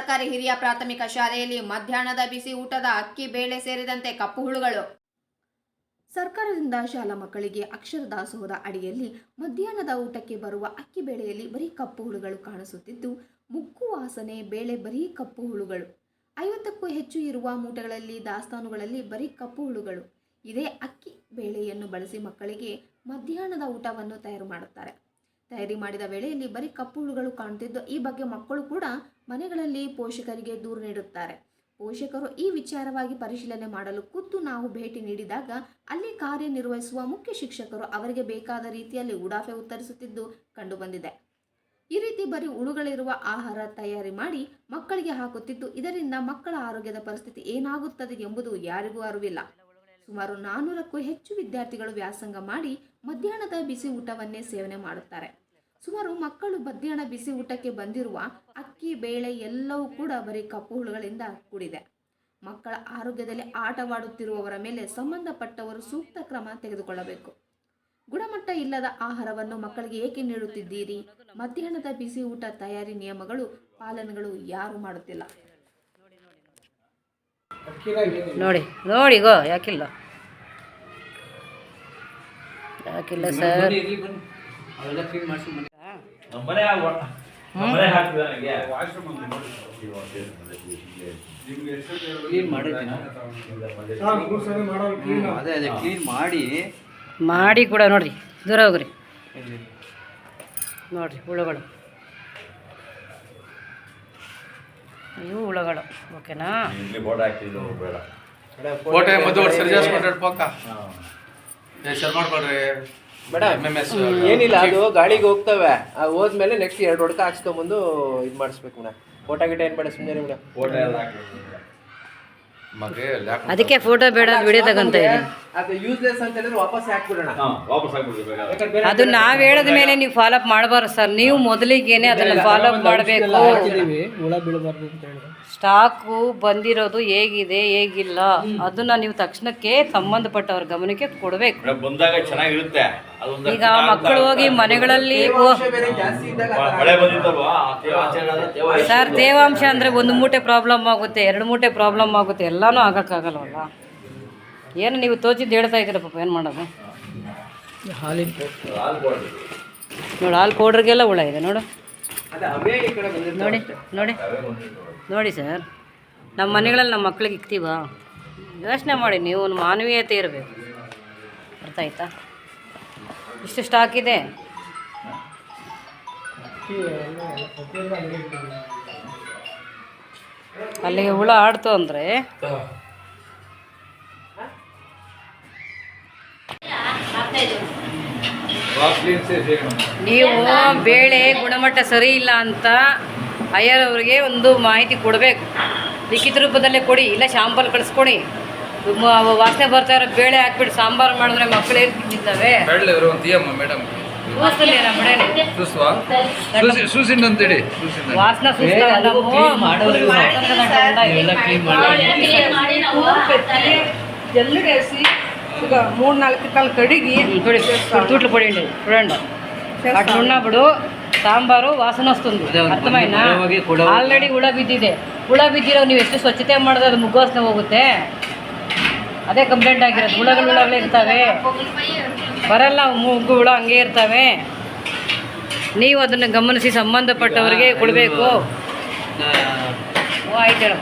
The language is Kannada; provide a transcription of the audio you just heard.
ಸರ್ಕಾರಿ ಹಿರಿಯ ಪ್ರಾಥಮಿಕ ಶಾಲೆಯಲ್ಲಿ ಮಧ್ಯಾಹ್ನದ ಬಿಸಿ ಊಟದ ಅಕ್ಕಿ ಬೇಳೆ ಸೇರಿದಂತೆ ಕಪ್ಪು ಹುಳುಗಳು. ಸರ್ಕಾರದಿಂದ ಶಾಲಾ ಮಕ್ಕಳಿಗೆ ಅಕ್ಷರ ದಾಸೋಹದ ಅಡಿಯಲ್ಲಿ ಮಧ್ಯಾಹ್ನದ ಊಟಕ್ಕೆ ಬರುವ ಅಕ್ಕಿ ಬೇಳೆಯಲ್ಲಿ ಬರೀ ಕಪ್ಪು ಹುಳುಗಳು ಕಾಣಿಸುತ್ತಿದ್ದು, ಮುಗ್ಗು ವಾಸನೆ, ಬೇಳೆ ಬರೀ ಕಪ್ಪು ಹುಳುಗಳು. 50ಕ್ಕೂ ಹೆಚ್ಚು ಇರುವ ಮೂಟೆಗಳಲ್ಲಿ, ದಾಸ್ತಾನುಗಳಲ್ಲಿ ಬರೀ ಕಪ್ಪು ಹುಳುಗಳು. ಇದೇ ಅಕ್ಕಿ ಬೇಳೆಯನ್ನು ಬಳಸಿ ಮಕ್ಕಳಿಗೆ ಮಧ್ಯಾಹ್ನದ ಊಟವನ್ನು ತಯಾರು ಮಾಡುತ್ತಾರೆ. ತಯಾರಿ ಮಾಡಿದ ವೇಳೆಯಲ್ಲಿ ಬರೀ ಕಪ್ಪು ಹುಳುಗಳು ಕಾಣುತ್ತಿದ್ದು, ಈ ಬಗ್ಗೆ ಮಕ್ಕಳು ಕೂಡ ಮನೆಗಳಲ್ಲಿ ಪೋಷಕರಿಗೆ ದೂರು ನೀಡುತ್ತಾರೆ. ಪೋಷಕರು ಈ ವಿಚಾರವಾಗಿ ಪರಿಶೀಲನೆ ಮಾಡಲು ಖುದ್ದು ನಾವು ಭೇಟಿ ನೀಡಿದಾಗ ಅಲ್ಲಿ ಕಾರ್ಯನಿರ್ವಹಿಸುವ ಮುಖ್ಯ ಶಿಕ್ಷಕರು ಅವರಿಗೆ ಬೇಕಾದ ರೀತಿಯಲ್ಲಿ ಉಡಾಫೆ ಉತ್ತರಿಸುತ್ತಿದ್ದು ಕಂಡುಬಂದಿದೆ. ಈ ರೀತಿ ಬರೀ ಹುಳುಗಳಿರುವ ಆಹಾರ ತಯಾರಿ ಮಾಡಿ ಮಕ್ಕಳಿಗೆ ಹಾಕುತ್ತಿದ್ದು, ಇದರಿಂದ ಮಕ್ಕಳ ಆರೋಗ್ಯದ ಪರಿಸ್ಥಿತಿ ಏನಾಗುತ್ತದೆ ಎಂಬುದು ಯಾರಿಗೂ ಅರಿವಿಲ್ಲ. ಸುಮಾರು 400ಕ್ಕೂ ಹೆಚ್ಚು ವಿದ್ಯಾರ್ಥಿಗಳು ವ್ಯಾಸಂಗ ಮಾಡಿ ಮಧ್ಯಾಹ್ನದ ಬಿಸಿ ಊಟವನ್ನೇ ಸೇವನೆ ಮಾಡುತ್ತಾರೆ. ಸುಮಾರು ಮಕ್ಕಳು ಮಧ್ಯಾಹ್ನ ಬಿಸಿ ಊಟಕ್ಕೆ ಬಂದಿರುವ ಅಕ್ಕಿ ಬೇಳೆ ಎಲ್ಲವೂ ಕೂಡ ಬರೀ ಕಪ್ಪು ಹುಳುಗಳಿಂದ ಕೂಡಿದೆ. ಮಕ್ಕಳ ಆರೋಗ್ಯದಲ್ಲಿ ಆಟವಾಡುತ್ತಿರುವವರ ಮೇಲೆ ಸಂಬಂಧಪಟ್ಟವರು ಸೂಕ್ತ ಕ್ರಮ ತೆಗೆದುಕೊಳ್ಳಬೇಕು. ಗುಣಮಟ್ಟ ಇಲ್ಲದ ಆಹಾರವನ್ನು ಮಕ್ಕಳಿಗೆ ಏಕೆ ನೀಡುತ್ತಿದ್ದೀರಿ? ಮಧ್ಯಾಹ್ನದ ಬಿಸಿ ಊಟ ತಯಾರಿ ನಿಯಮಗಳು ಪಾಲನೆಗಳು ಯಾರು ಮಾಡುತ್ತಿಲ್ಲ. ನೋಡಿ ಗೋ ಯಾಕಿಲ್ಲ ಸರ್. ಮಾಡಿ ಕೂಡ ನೋಡ್ರಿ, ದೂರ ಹೋಗ್ರಿ. ನೋಡ್ರಿ ಹುಳುಗಳು, ಇವು ಹುಳುಗಳು. ಓಕೆನಾ? ಏನಿಲ್ಲ, ಅದು ಗಾಳಿಗೆ ಹೋಗ್ತವೆ. ಹೋದ್ಮೇಲೆ ನೆಕ್ಸ್ಟ್ 2 ಹೊಡ್ಕ ಹಾಕ್ಸ್ಕೊಂಬಂದು ಇದು ಮಾಡಿಸ್ಬೇಕು. ಫೋಟೋ ಗಿಟ ಏನು ಬೇಡ, ಸುಮ್ಮನೆ ಅದಕ್ಕೆ ಫೋಟೋ ಬೇಡ, ವಿಡಿಯೋ ತಗೊಂತ ಇದೆ. ಅದು ಯೂಸ್ಲೆಸ್ ಅಂತ ಹೇಳಿದ್ರೆ ವಾಪಸ್ ಹಾಕ್ಬಿಡೋಣ. ಅದು ನಾವು ಹೇಳಿದ ಮೇಲೆ ನೀವು ಫಾಲೋ ಅಪ್ ಮಾಡಬಾರ್ದು ಸರ್. ನೀವು ಮೊದಲಿಗೇನೆ ಅದನ್ನು ಫಾಲೋ ಅಪ್ ಮಾಡಬೇಕು. ಹುಳ ಬೀಳಬಾರ್ದು ಅಂತ ಹೇಳಿ ಸ್ಟಾಕು ಬಂದಿರೋದು ಹೇಗಿದೆ ಹೇಗಿಲ್ಲ ಅದನ್ನ ನೀವು ತಕ್ಷಣಕ್ಕೆ ಸಂಬಂಧಪಟ್ಟವ್ರ ಗಮನಕ್ಕೆ ಕೊಡಬೇಕು. ಈಗ ಮಕ್ಕಳು ಹೋಗಿ ಮನೆಗಳಲ್ಲಿ ಸರ್ ತೇವಾಂಶ ಅಂದರೆ 1 ಮೂಟೆ ಪ್ರಾಬ್ಲಮ್ ಆಗುತ್ತೆ, 2 ಮೂಟೆ ಪ್ರಾಬ್ಲಮ್ ಆಗುತ್ತೆ, ಎಲ್ಲನೂ ಆಗೋಕ್ಕಾಗಲ್ವಲ್ಲ. ಏನು ನೀವು ತೋಚಿದ್ದು ಹೇಳ್ತಾ ಇದ್ದೀರ ಪಾಪ, ಏನು ಮಾಡೋದು? ನೋಡಿ, ಹಾಲು ಪೌಡ್ರಿಗೆಲ್ಲ ಹುಳ ಇದೆ ನೋಡು. ನೋಡಿ ನೋಡಿ ನೋಡಿ ಸರ್, ನಮ್ಮ ಮನೆಗಳಲ್ಲಿ ನಮ್ಮ ಮಕ್ಳಿಗೆ ಇಕ್ತೀವ? ಯೋಚನೆ ಮಾಡಿ ನೀವು. ಒಂದು ಮಾನವೀಯತೆ ಇರಬೇಕು, ಅರ್ಥ ಆಯ್ತಾ? ಇಷ್ಟು ಸ್ಟಾಕ್ ಇದೆ. ಅಲ್ಲಿಗೆ ಹುಳ ಆಡ್ತು ಅಂದರೆ ನೀವು ಬೇಳೆ ಗುಣಮಟ್ಟ ಸರಿ ಇಲ್ಲ ಅಂತ ಅಯ್ಯರವ್ರಿಗೆ ಒಂದು ಮಾಹಿತಿ ಕೊಡಬೇಕು. ಲಿಖಿತ ರೂಪದಲ್ಲೇ ಕೊಡಿ, ಇಲ್ಲ ಶಾಂಪಲ್ ಕಳಿಸ್ಕೊಡಿ. ವಾಸನೆ ಬರ್ತಾ ಇರೋ ಬೇಳೆ ಹಾಕ್ಬಿಟ್ಟು ಸಾಂಬಾರು ಮಾಡಿದ್ರೆ ಮಕ್ಕಳು ಏನು ತಿಂತಿದ್ದಾವೆ? ವಾಸನ ಜಲ್ಲಿಗೇಸಿ ಈಗ 3-4 ಕಾಲು ಕಡಿಗಿ ತುట్లు పొడి అటు ఉన్నప్పుడు ಸಾಂಬಾರು ವಾಸನೆ ವస్తుంది. ಅರ್ಥಮಾಯ್ತಾ? ಆಲ್ರೆಡಿ ಹುಳ ಬಿದ್ದಿದೆ. ಹುಳ ಬಿದ್ದಿರೋ ನೀವು ಎಷ್ಟು ಸ್ವಚ್ಛತೆ ಮಾಡಿದ್ರೆ ಅದು ಮುಗ್ಗು ವಾಸನೆ ಹೋಗುತ್ತೆ. ಅದೇ ಕಂಪ್ಲೇಂಟ್ ಆಗಿರೋದು. ಹುಳಗಳೇ ಇರ್ತವೆ, ಬರಲ್ಲ ಮುಗ್ಗು ಹುಳ ಹಂಗೆ ಇರ್ತವೆ. ನೀವು ಅದನ್ನು ಗಮನಿಸಿ ಸಂಬಂಧಪಟ್ಟವರಿಗೆ ಕೊಡಬೇಕು. ಆಯ್ತು ಹೇಳು.